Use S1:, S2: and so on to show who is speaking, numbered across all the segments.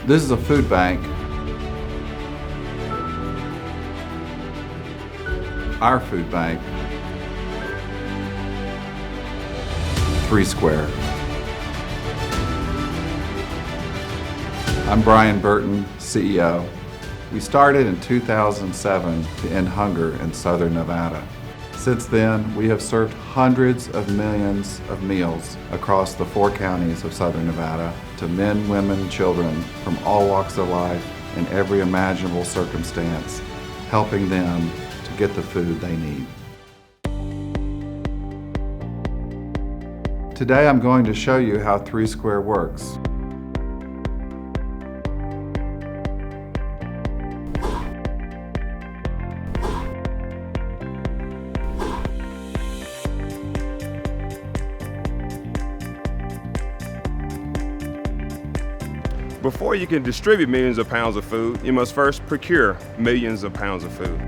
S1: This is a food bank. Our food bank. 3 Square. I'm Brian Burton, CEO. We started in 2007 to end hunger in southern Nevada. Since then, we have served hundreds of millions of meals across the 4 counties of southern Nevada to men, women, children from all walks of life in every imaginable circumstance, helping them to get the food they need. Today I'm going to show you how 3 Square works.
S2: Before you can distribute millions of pounds of food, you must first procure millions of pounds of food.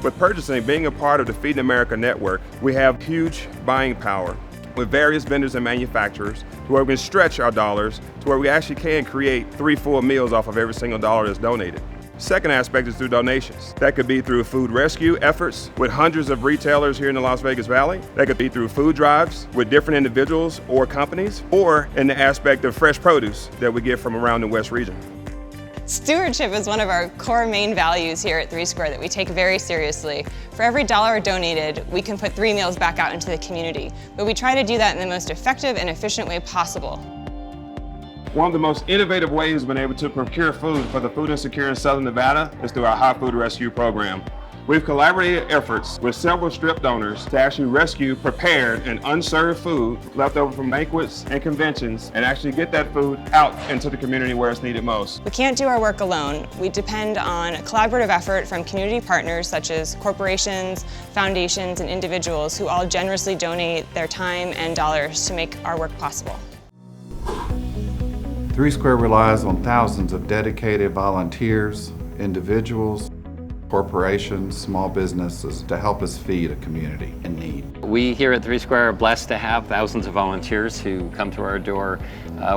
S2: With purchasing being a part of the Feeding America network, we have huge buying power with various vendors and manufacturers to where we can stretch our dollars to where we actually can create 3 full meals off of every single dollar that's donated. Second aspect is through donations. That could be through food rescue efforts with hundreds of retailers here in the Las Vegas Valley. That could be through food drives with different individuals or companies, or in the aspect of fresh produce that we get from around the West region.
S3: Stewardship is one of our core main values here at 3 Square that we take very seriously. For every dollar donated, we can put 3 meals back out into the community, but we try to do that in the most effective and efficient way possible.
S2: One of the most innovative ways we've been able to procure food for the food insecure in Southern Nevada is through our Hot Food Rescue program. We've collaborated efforts with several strip donors to actually rescue prepared and unserved food left over from banquets and conventions and actually get that food out into the community where it's needed most.
S3: We can't do our work alone. We depend on a collaborative effort from community partners such as corporations, foundations, and individuals who all generously donate their time and dollars to make our work possible.
S1: 3 Square relies on thousands of dedicated volunteers, individuals, corporations, small businesses to help us feed a community in need.
S4: We here at 3 Square are blessed to have thousands of volunteers who come to our door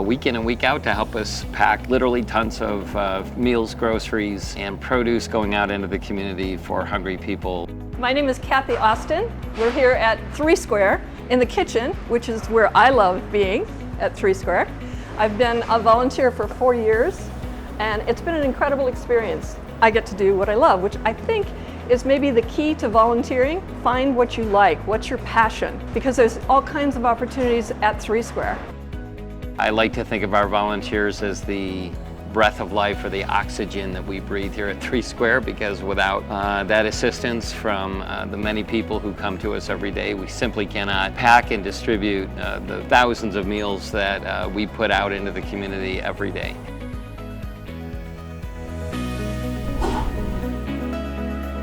S4: week in and week out to help us pack literally tons of meals, groceries, and produce going out into the community for hungry people.
S5: My name is Kathy Austin. We're here at 3 Square in the kitchen, which is where I love being at 3 Square. I've been a volunteer for 4 years, and it's been an incredible experience. I get to do what I love, which I think is maybe the key to volunteering. Find what you like, what's your passion, because there's all kinds of opportunities at 3 Square.
S4: I like to think of our volunteers as the breath of life or the oxygen that we breathe here at 3 Square, because without that assistance from the many people who come to us every day, we simply cannot pack and distribute the thousands of meals that we put out into the community every day.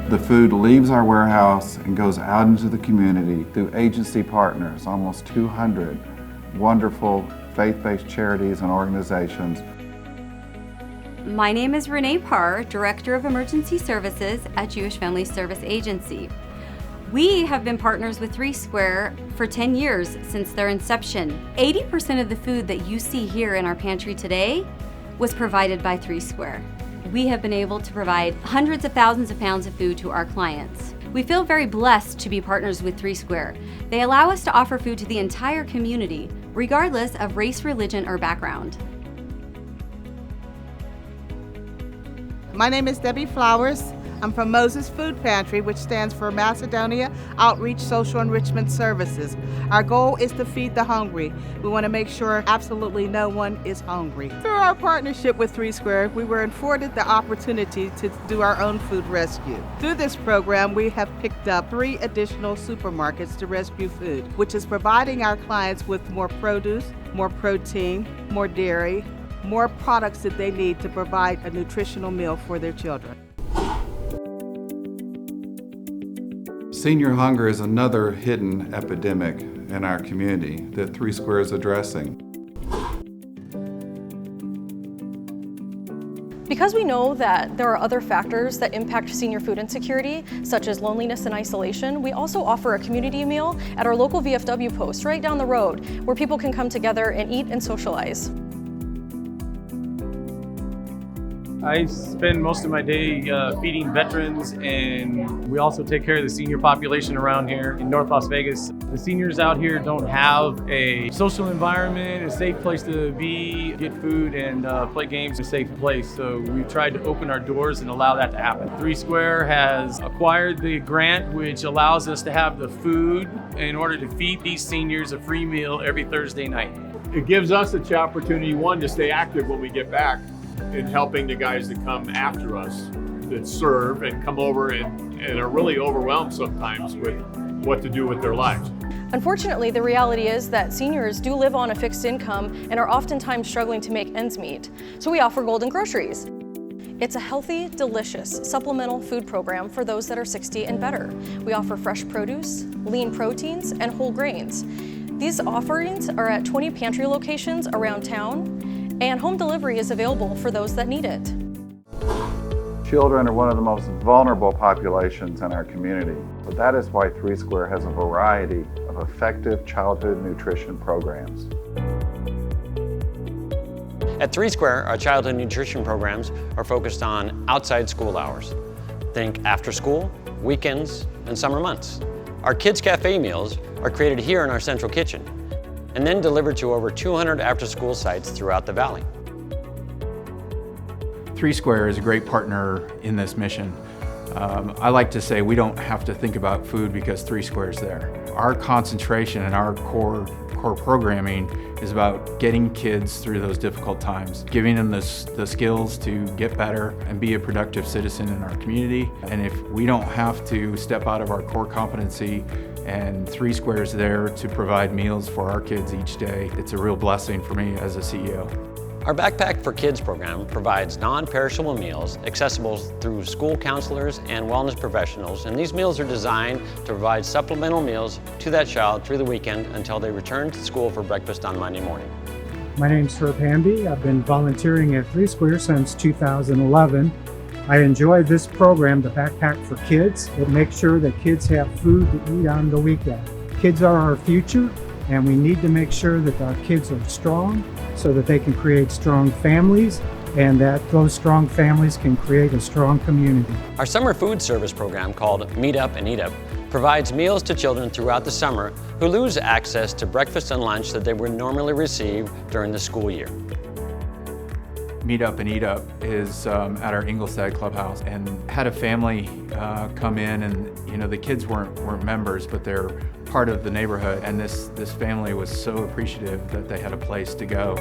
S1: The food leaves our warehouse and goes out into the community through agency partners, almost 200 wonderful faith-based charities and organizations.
S6: My name is Renee Parr, Director of Emergency Services at Jewish Family Service Agency. We have been partners with 3 Square for 10 years since their inception. 80% of the food that you see here in our pantry today was provided by 3 Square. We have been able to provide hundreds of thousands of pounds of food to our clients. We feel very blessed to be partners with 3 Square. They allow us to offer food to the entire community, regardless of race, religion, or background.
S7: My name is Debbie Flowers. I'm from Moses Food Pantry, which stands for Macedonia Outreach Social Enrichment Services. Our goal is to feed the hungry. We want to make sure absolutely no one is hungry. Through our partnership with 3 Square, we were afforded the opportunity to do our own food rescue. Through this program, we have picked up 3 additional supermarkets to rescue food, which is providing our clients with more produce, more protein, more dairy, more products that they need to provide a nutritional meal for their children.
S1: Senior hunger is another hidden epidemic in our community that 3 Square is addressing.
S8: Because we know that there are other factors that impact senior food insecurity, such as loneliness and isolation, we also offer a community meal at our local VFW post right down the road, where people can come together and eat and socialize.
S9: I spend most of my day feeding veterans, and we also take care of the senior population around here in North Las Vegas. The seniors out here don't have a social environment, a safe place to be, get food, and play games in a safe place. So we tried to open our doors and allow that to happen. Three Square has acquired the grant, which allows us to have the food in order to feed these seniors a free meal every Thursday night.
S10: It gives us the opportunity, one, to stay active when we get back in helping the guys that come after us, that serve and come over and are really overwhelmed sometimes with what to do with their lives.
S8: Unfortunately, the reality is that seniors do live on a fixed income and are oftentimes struggling to make ends meet. So we offer Golden Groceries. It's a healthy, delicious supplemental food program for those that are 60 and better. We offer fresh produce, lean proteins, and whole grains. These offerings are at 20 pantry locations around town, and home delivery is available for those that need it.
S1: Children are one of the most vulnerable populations in our community, but that is why Three Square has a variety of effective childhood nutrition programs.
S11: At Three Square, our childhood nutrition programs are focused on outside school hours. Think after school, weekends, and summer months. Our Kids Cafe meals are created here in our central kitchen, and then delivered to over 200 after-school sites throughout the valley.
S12: Three Square is a great partner in this mission. I like to say we don't have to think about food because Three Square is there. Our concentration and our core programming is about getting kids through those difficult times, giving them the skills to get better and be a productive citizen in our community. And if we don't have to step out of our core competency, and Three Square is there to provide meals for our kids each day, it's a real blessing for me as a CEO.
S11: Our Backpack for Kids program provides non-perishable meals accessible through school counselors and wellness professionals, and these meals are designed to provide supplemental meals to that child through the weekend until they return to school for breakfast on Monday morning.
S13: My name's Herb Hamby. I've been volunteering at Three Square since 2011. I enjoy this program, the Backpack for Kids. It makes sure that kids have food to eat on the weekend. Kids are our future, and we need to make sure that our kids are strong so that they can create strong families, and that those strong families can create a strong community.
S11: Our summer food service program, called Meet Up and Eat Up, provides meals to children throughout the summer who lose access to breakfast and lunch that they would normally receive during the school year.
S12: Meet Up and Eat Up is at our Ingleside Clubhouse, and had a family come in, and the kids weren't members, but they're part of the neighborhood, and this family was so appreciative that they had a place to go.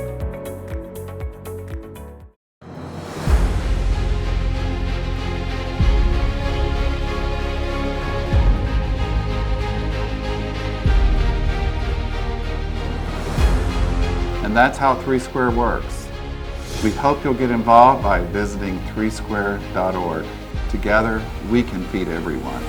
S1: And that's how Three Square works. We hope you'll get involved by visiting threesquare.org. Together, we can feed everyone.